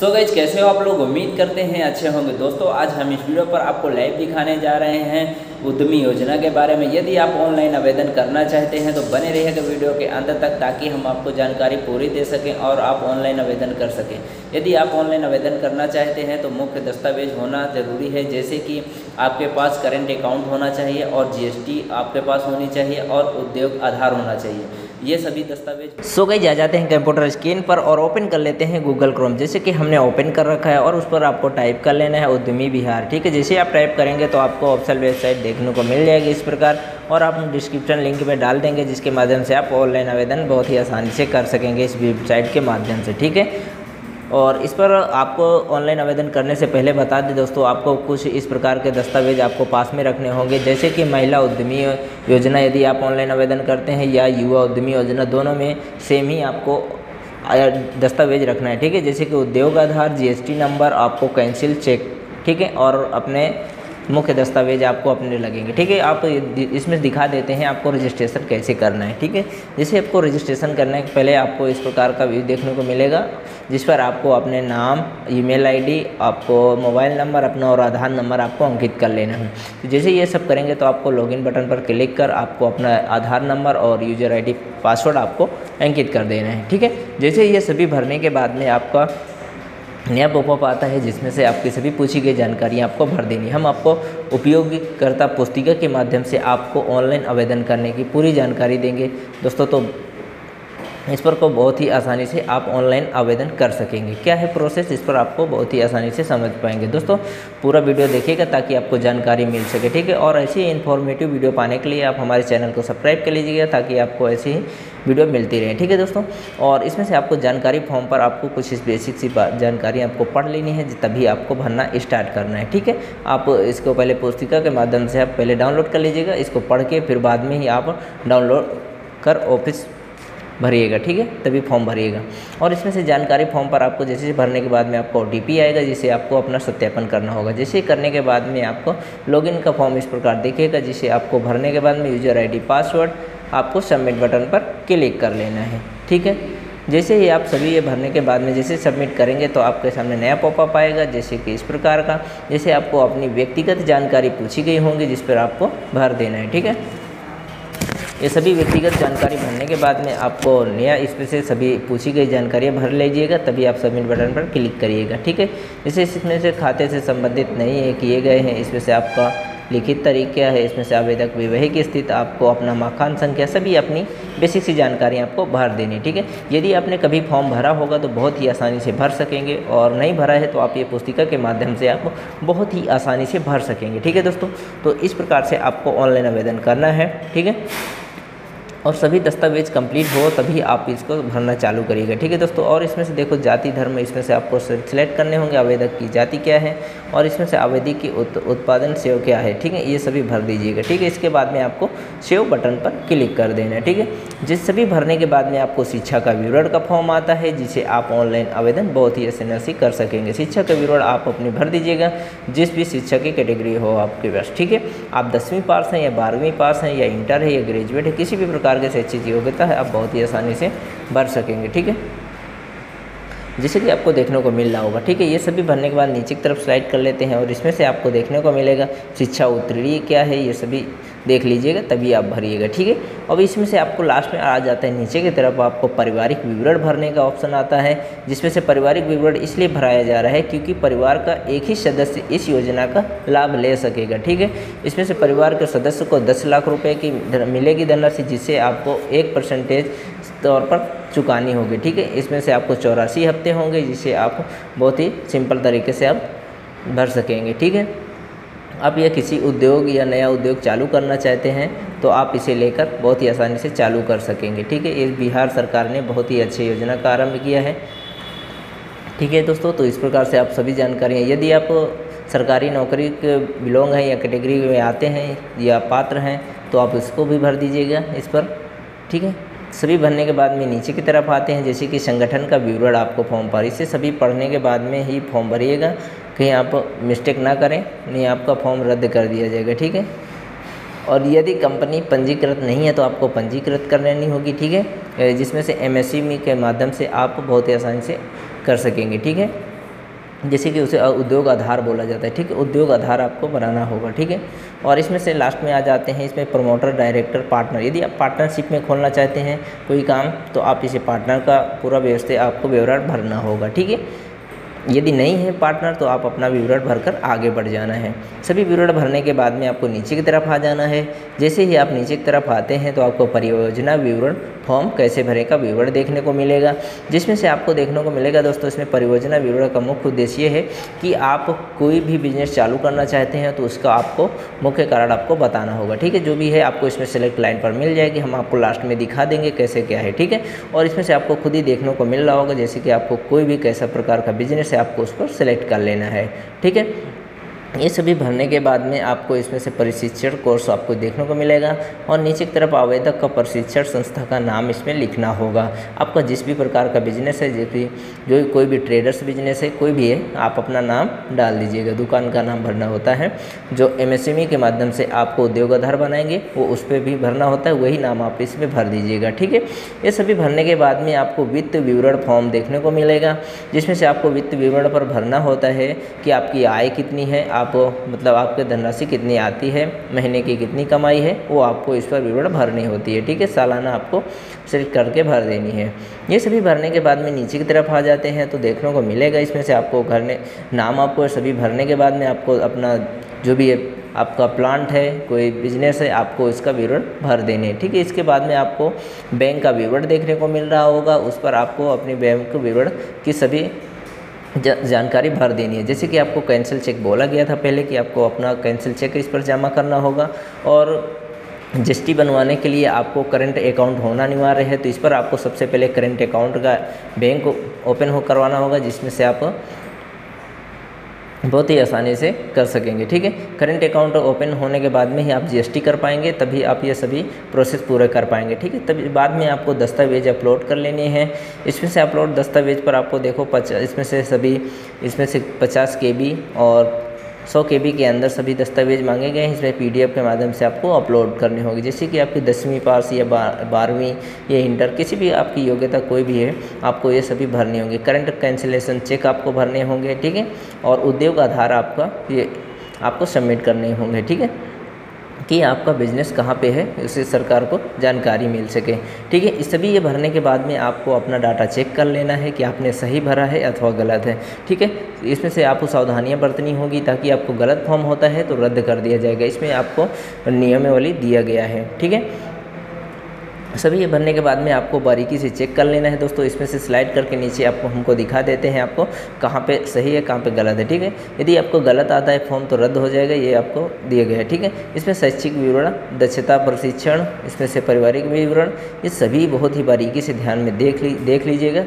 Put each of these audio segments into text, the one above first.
So guys कैसे हो आप लोग। उम्मीद करते हैं अच्छे होंगे। दोस्तों आज हम इस वीडियो पर आपको लाइव दिखाने जा रहे हैं उद्यमी योजना के बारे में। यदि आप ऑनलाइन आवेदन करना चाहते हैं तो बने रहिएगा वीडियो के अंत तक, ताकि हम आपको जानकारी पूरी दे सकें और आप ऑनलाइन आवेदन कर सकें। यदि आप ऑनलाइन आवेदन करना चाहते हैं तो मुख्य दस्तावेज होना ज़रूरी है, जैसे कि आपके पास करेंट अकाउंट होना चाहिए और जीएसटी आपके पास होनी चाहिए और उद्योग आधार होना चाहिए। ये सभी दस्तावेज। सो गाइस आ जाते हैं कंप्यूटर स्क्रीन पर और ओपन कर लेते हैं गूगल क्रोम। जैसे कि हमने ओपन कर रखा है और उस पर आपको टाइप कर लेना है उद्यमी बिहार। ठीक है, जैसे आप टाइप करेंगे तो आपको ऑफिशियल वेबसाइट देखने को मिल जाएगी इस प्रकार, और आप डिस्क्रिप्शन लिंक में डाल देंगे, जिसके माध्यम से आप ऑनलाइन आवेदन बहुत ही आसानी से कर सकेंगे इस वेबसाइट के माध्यम से। ठीक है, और इस पर आपको ऑनलाइन आवेदन करने से पहले बता दें दोस्तों, आपको कुछ इस प्रकार के दस्तावेज आपको पास में रखने होंगे, जैसे कि महिला उद्यमी योजना यदि आप ऑनलाइन आवेदन करते हैं या युवा उद्यमी योजना, दोनों में सेम ही आपको दस्तावेज रखना है। ठीक है, जैसे कि उद्योग आधार, जीएसटी नंबर, आपको कैंसिल चेक, ठीक है, और अपने मुख्य दस्तावेज आपको अपने लगेंगे। ठीक है, आप इसमें दिखा देते हैं आपको रजिस्ट्रेशन कैसे करना है। ठीक है, जैसे आपको रजिस्ट्रेशन करने के पहले आपको इस प्रकार का व्यू देखने को मिलेगा, जिस पर आपको अपने नाम, ईमेल आईडी, आपको मोबाइल नंबर अपना और आधार नंबर आपको अंकित कर लेना है। तो जैसे ये सब करेंगे तो आपको लॉगिन बटन पर क्लिक कर आपको अपना आधार नंबर और यूजर आईडी पासवर्ड आपको अंकित कर देना है। ठीक है, जैसे ये सभी भरने के बाद में आपका नया पॉपअप आता है, जिसमें से आपकी सभी पूछी गई जानकारियाँ आपको भर देनी। हम आपको उपयोगकर्ता पुस्तिका के माध्यम से आपको ऑनलाइन आवेदन करने की पूरी जानकारी देंगे दोस्तों। तो इस पर को बहुत ही आसानी से आप ऑनलाइन आवेदन कर सकेंगे। क्या है प्रोसेस, इस पर आपको बहुत ही आसानी से समझ पाएंगे। दोस्तों पूरा वीडियो देखिएगा ताकि आपको जानकारी मिल सके। ठीक है, और ऐसी इन्फॉर्मेटिव वीडियो पाने के लिए आप हमारे चैनल को सब्सक्राइब कर लीजिएगा, ताकि आपको ऐसी ही वीडियो मिलती रहे। ठीक है दोस्तों, और इसमें से आपको जानकारी फॉर्म पर आपको कुछ इस बेसिक सी जानकारी आपको पढ़ लेनी है, तभी आपको भरना स्टार्ट करना है। ठीक है, आप इसको पहले पुस्तिका के माध्यम से आप पहले डाउनलोड कर लीजिएगा, इसको पढ़ के फिर बाद में ही आप डाउनलोड कर ऑफिस भरिएगा। ठीक है, तभी फॉर्म भरिएगा। और इसमें से जानकारी फॉर्म पर आपको जैसे भरने के बाद में आपको ओटीपी आएगा, जिसे आपको अपना सत्यापन करना होगा। जैसे करने के बाद में आपको लॉगिन का फॉर्म इस प्रकार दिखेगा, जिसे आपको भरने के बाद में यूजर आईडी, पासवर्ड आपको सबमिट बटन पर क्लिक कर लेना है। ठीक है, जैसे ही आप सभी ये भरने के बाद में जैसे सबमिट करेंगे तो आपके सामने नया पॉपअप आएगा, जैसे कि इस प्रकार का। जैसे आपको अपनी व्यक्तिगत जानकारी पूछी गई होंगी, जिस पर आपको भर देना है। ठीक है, ये सभी व्यक्तिगत जानकारी भरने के बाद में आपको नया इसमें से सभी पूछी गई जानकारियाँ भर लीजिएगा, तभी आप सबमिट बटन पर क्लिक करिएगा। ठीक है, जैसे इसमें से खाते से संबंधित नहीं है किए गए हैं, इसमें से आपका लिखित तारीख क्या है, इसमें से आवेदक वैवाहिक स्थिति, आपको अपना मकान संख्या, सभी अपनी बेसिक सी जानकारी आपको भर देनी। ठीक है, यदि आपने कभी फॉर्म भरा होगा तो बहुत ही आसानी से भर सकेंगे, और नहीं भरा है तो आप ये पुस्तिका के माध्यम से आप बहुत ही आसानी से भर सकेंगे। ठीक है दोस्तों, तो इस प्रकार से आपको ऑनलाइन आवेदन करना है। ठीक है, और सभी दस्तावेज कंप्लीट हो तभी आप इसको भरना चालू करिएगा। ठीक है दोस्तों, और इसमें से देखो जाति धर्म, इसमें से आपको सिलेक्ट करने होंगे, आवेदक की जाति क्या है और इसमें से आवेदक की उत्पादन सेव क्या है। ठीक है, ये सभी भर दीजिएगा। ठीक है, इसके बाद में आपको सेव बटन पर क्लिक कर देना है। ठीक है, जिस सभी भरने के बाद में आपको शिक्षा का विवरण का फॉर्म आता है, जिसे आप ऑनलाइन आवेदन बहुत ही आसानी से कर सकेंगे। शिक्षा का विवरण आप अपनी भर दीजिएगा, जिस भी शिक्षा की कैटेगरी हो आपके पास। ठीक है, आप 10वीं पास हैं या 12वीं पास हैं या इंटर है या ग्रेजुएट है, किसी भी प्रकार के शैक्षिक योग्यता है, आप बहुत ही आसानी से भर सकेंगे। ठीक है, जैसे कि आपको देखने को मिल रहा होगा। ठीक है, ये सभी भरने के बाद नीचे की तरफ स्लाइड कर लेते हैं और इसमें से आपको देखने को मिलेगा शिक्षा उत्तीर्ण क्या है, ये सभी देख लीजिएगा तभी आप भरिएगा। ठीक है, अब इसमें से आपको लास्ट में आ जाता है नीचे की तरफ आपको पारिवारिक विवरण भरने का ऑप्शन आता है, जिसमें से पारिवारिक विवरण इसलिए भराया जा रहा है क्योंकि परिवार का एक ही सदस्य इस योजना का लाभ ले सकेगा। ठीक है, इसमें से परिवार के सदस्य को 10 लाख रुपए की मिलेगी धनराशि, जिससे आपको 1% तौर पर चुकानी होगी। ठीक है, इसमें से आपको 84 हफ्ते होंगे, जिसे आप बहुत ही सिंपल तरीके से आप भर सकेंगे। ठीक है, आप यह किसी उद्योग या नया उद्योग चालू करना चाहते हैं तो आप इसे लेकर बहुत ही आसानी से चालू कर सकेंगे। ठीक है, ये बिहार सरकार ने बहुत ही अच्छी योजना का आरंभ किया है। ठीक है दोस्तों, तो इस प्रकार से आप सभी जानकारियाँ, यदि आप सरकारी नौकरी के बिलोंग हैं या कैटेगरी में आते हैं या पात्र हैं तो आप इसको भी भर दीजिएगा इस पर। ठीक है, सभी भरने के बाद में नीचे की तरफ आते हैं, जैसे कि संगठन का विवरण आपको फॉर्म पर, इसे सभी पढ़ने के बाद में ही फॉर्म भरिएगा, कहीं आप मिस्टेक ना करें, नहीं आपका फॉर्म रद्द कर दिया जाएगा। ठीक है, और यदि कंपनी पंजीकृत नहीं है तो आपको पंजीकृत कर लेनी होगी। ठीक है, जिसमें से एमएसएमई के माध्यम से आप बहुत ही आसानी से कर सकेंगे। ठीक है, जैसे कि उसे उद्योग आधार बोला जाता है, ठीक है। उद्योग आधार आपको बनाना होगा, ठीक है। और इसमें से लास्ट में आ जाते हैं इसमें प्रमोटर, डायरेक्टर, पार्टनर। यदि आप पार्टनरशिप में खोलना चाहते हैं कोई काम, तो आप इसे पार्टनर का पूरा व्यवस्था आपको विवरण भरना होगा, ठीक है। यदि नहीं है पार्टनर तो आप अपना विवरण भरकर आगे बढ़ जाना है। सभी विवरण भरने के बाद में आपको नीचे की तरफ आ जाना है। जैसे ही आप नीचे की तरफ आते हैं तो आपको परियोजना विवरण फॉर्म कैसे भरें का विवरण देखने को मिलेगा, जिसमें से आपको देखने को मिलेगा दोस्तों इसमें परियोजना विवरण का मुख्य उद्देश्य है कि आप कोई भी बिजनेस चालू करना चाहते हैं तो उसका आपको मुख्य कारण आपको बताना होगा, ठीक है। जो भी है आपको इसमें सेलेक्ट लाइन पर मिल जाएगी, हम आपको लास्ट में दिखा देंगे कैसे क्या है, ठीक है। और इसमें से आपको खुद ही देखने को मिल रहा होगा जैसे कि आपको कोई भी कैसा प्रकार का बिजनेस है आपको उस पर सेलेक्ट कर लेना है, ठीक है। ये सभी भरने के बाद में आपको इसमें से प्रशिक्षण कोर्स आपको देखने को मिलेगा और नीचे की तरफ आवेदक का प्रशिक्षण संस्था का नाम इसमें लिखना होगा। आपका जिस भी प्रकार का बिजनेस है, जैसे जो कोई भी ट्रेडर्स बिजनेस है, कोई भी है, आप अपना नाम डाल दीजिएगा। दुकान का नाम भरना होता है। जो MSME के माध्यम से आपको उद्योग आधार बनाएंगे वो उस पर भी भरना होता है, वही नाम आप इसमें भर दीजिएगा, ठीक है। ये सभी भरने के बाद में आपको वित्त विवरण फॉर्म देखने को मिलेगा, जिसमें से आपको वित्त विवरण पर भरना होता है कि आपकी आय कितनी है, आपको मतलब आपके धनराशि कितनी आती है, महीने की कितनी कमाई है, वो आपको इस पर विवरण भरनी होती है, ठीक है। सालाना आपको सिलेक्ट करके भर देनी है। ये सभी भरने के बाद में नीचे की तरफ आ जाते हैं तो देखने को मिलेगा इसमें से आपको घर ने नाम आपको सभी भरने के बाद में आपको अपना जो भी आपका प्लांट है, कोई बिजनेस है, आपको इसका विवरण भर देने, ठीक है। इसके बाद में आपको बैंक का विवरण देखने को मिल रहा होगा, उस पर आपको अपने बैंक विवरण की सभी जानकारी भर देनी है। जैसे कि आपको कैंसिल चेक बोला गया था पहले कि आपको अपना कैंसिल चेक इस पर जमा करना होगा, और GST बनवाने के लिए आपको करंट अकाउंट होना अनिवार्य है। तो इस पर आपको सबसे पहले करंट अकाउंट का बैंक ओपन करवाना होगा, जिसमें से आप बहुत ही आसानी से कर सकेंगे, ठीक है। करंट अकाउंट ओपन होने के बाद में ही आप GST कर पाएंगे, तभी आप ये सभी प्रोसेस पूरे कर पाएंगे, ठीक है। तभी बाद में आपको दस्तावेज अपलोड कर लेने हैं। इसमें से अपलोड दस्तावेज पर आपको देखो इसमें से 50 KB और 100 KB के अंदर सभी दस्तावेज मांगे गए हैं। इसमें PDF के माध्यम से आपको अपलोड करनी होगी। जैसे कि आपकी 10वीं पास या 12वीं या इंटर, किसी भी आपकी योग्यता कोई भी है, आपको ये सभी भरने होंगे। करंट कैंसिलेशन चेक आपको भरने होंगे, ठीक है। और उद्योग आधार आपका ये आपको सबमिट करने होंगे, ठीक है, कि आपका बिजनेस कहाँ पे है, उससे सरकार को जानकारी मिल सके, ठीक है। इस सभी ये भरने के बाद में आपको अपना डाटा चेक कर लेना है कि आपने सही भरा है अथवा गलत है, ठीक है। इसमें से आपको सावधानियां बरतनी होगी, ताकि आपको गलत फॉर्म होता है तो रद्द कर दिया जाएगा। इसमें आपको नियमावली दिया गया है, ठीक है। सभी ये भरने के बाद में आपको बारीकी से चेक कर लेना है दोस्तों। इसमें से स्लाइड करके नीचे आपको हमको दिखा देते हैं आपको कहाँ पे सही है, कहाँ पे गलत है, ठीक है। यदि आपको गलत आता है फॉर्म तो रद्द हो जाएगा, ये आपको दिया गया है, ठीक है। इसमें शैक्षिक विवरण, दक्षता प्रशिक्षण, इसमें से पारिवारिक विवरण, ये सभी बहुत ही बारीकी से ध्यान में देख लीजिएगा,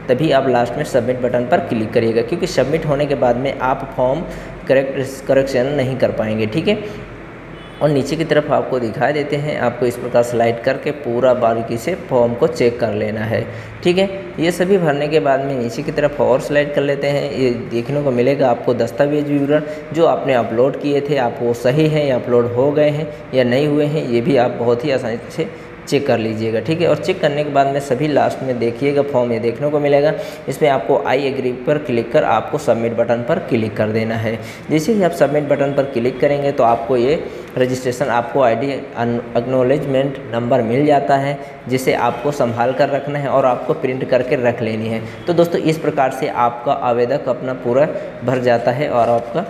तभी आप लास्ट में सबमिट बटन पर क्लिक करिएगा, क्योंकि सबमिट होने के बाद में आप फॉर्म करेक्शन नहीं कर पाएंगे, ठीक है। और नीचे की तरफ आपको दिखा देते हैं, आपको इस प्रकार स्लाइड करके पूरा बारीकी से फॉर्म को चेक कर लेना है, ठीक है। ये सभी भरने के बाद में नीचे की तरफ और स्लाइड कर लेते हैं। ये देखने को मिलेगा आपको दस्तावेज विवरण जो आपने अपलोड किए थे, आप वो सही हैं या अपलोड हो गए हैं या नहीं हुए हैं, ये भी आप बहुत ही आसानी से चेक कर लीजिएगा, ठीक है। और चेक करने के बाद में सभी लास्ट में देखिएगा फॉर्म ये देखने को मिलेगा। इसमें आपको आई एग्री पर क्लिक कर आपको सबमिट बटन पर क्लिक कर देना है। जैसे ही आप सबमिट बटन पर क्लिक करेंगे तो आपको ये रजिस्ट्रेशन, आपको ID एक्नॉलेजमेंट नंबर मिल जाता है, जिसे आपको संभाल कर रखना है और आपको प्रिंट करके रख लेनी है। तो दोस्तों इस प्रकार से आपका आवेदक अपना पूरा भर जाता है और आपका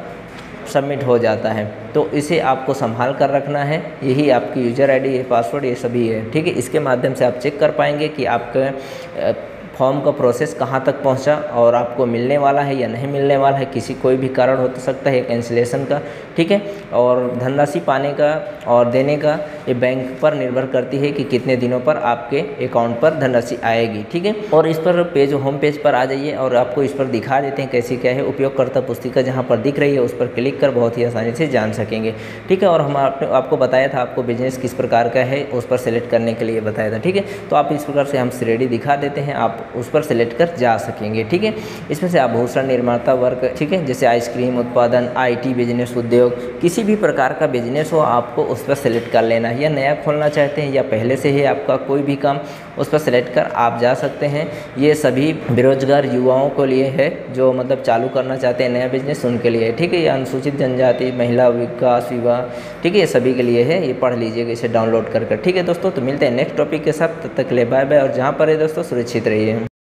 सबमिट हो जाता है। तो इसे आपको संभाल कर रखना है। यही आपकी यूज़र ID, ये पासवर्ड, ये सभी है, ठीक है। इसके माध्यम से आप चेक कर पाएंगे कि आपके फॉर्म का प्रोसेस कहाँ तक पहुँचा और आपको मिलने वाला है या नहीं मिलने वाला है। किसी कोई भी कारण हो सकता है कैंसिलेशन का, ठीक है। और धनराशि पाने का और देने का ये बैंक पर निर्भर करती है कि कितने दिनों पर आपके अकाउंट पर धनराशि आएगी, ठीक है। और इस पर होम पेज पर आ जाइए और आपको इस पर दिखा देते हैं कैसे क्या है। उपयोगकर्ता पुस्तिका जहाँ पर दिख रही है उस पर क्लिक कर बहुत ही आसानी से जान सकेंगे, ठीक है। और हम आपको बताया था आपको बिजनेस किस प्रकार का है, उस पर सेलेक्ट करने के लिए बताया था, ठीक है। तो आप इस प्रकार से हम रेडी दिखा देते हैं, आप उस पर सेलेक्ट कर जा सकेंगे, ठीक है। इसमें से आभूषण निर्माता वर्ग, ठीक है, जैसे आइसक्रीम उत्पादन, IT बिजनेस उद्योग, किसी भी प्रकार का बिजनेस हो आपको उस पर सेलेक्ट कर लेना है। या नया खोलना चाहते हैं या पहले से ही आपका कोई भी काम उस पर सेलेक्ट कर आप जा सकते हैं। ये सभी बेरोजगार युवाओं के लिए है जो मतलब चालू करना चाहते हैं नया बिजनेस, उनके लिए है। ठीक है, ये अनुसूचित जनजाति, महिला विकास विभाग, ठीक है, ये सभी के लिए है। ये पढ़ लीजिएगा इसे डाउनलोड कर। ठीक है दोस्तों, तो मिलते हैं नेक्स्ट टॉपिक के साथ, तब तक के लिए बाय बाय। और जहाँ पर है दोस्तों सुरक्षित रहिए।